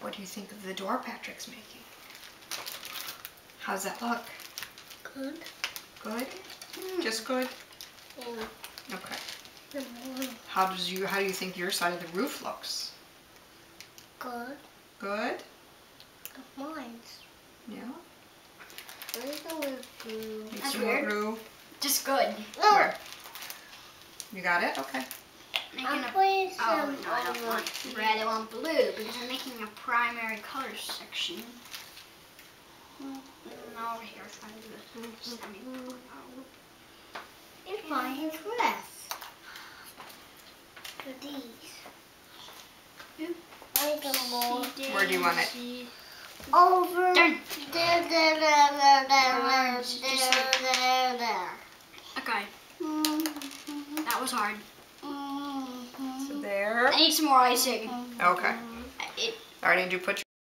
What do you think of the door Patrick's making? How's that look? Good. Good? Just good? Yeah. Okay. How do you think your side of the roof looks? Good. Good? Mine's. Yeah. Where's the little glue? Need That's some more weird. glue? Just good. Where? You got it? Okay. I'm putting some Oh, no, I don't want red, I want blue because I'm making a primary color section. No, here, try to do this. It's my dress. For these. I need some more. Where do you want it? Over Done. there. Okay, that was hard. So there. I need some more icing. Okay. It Alright, did you put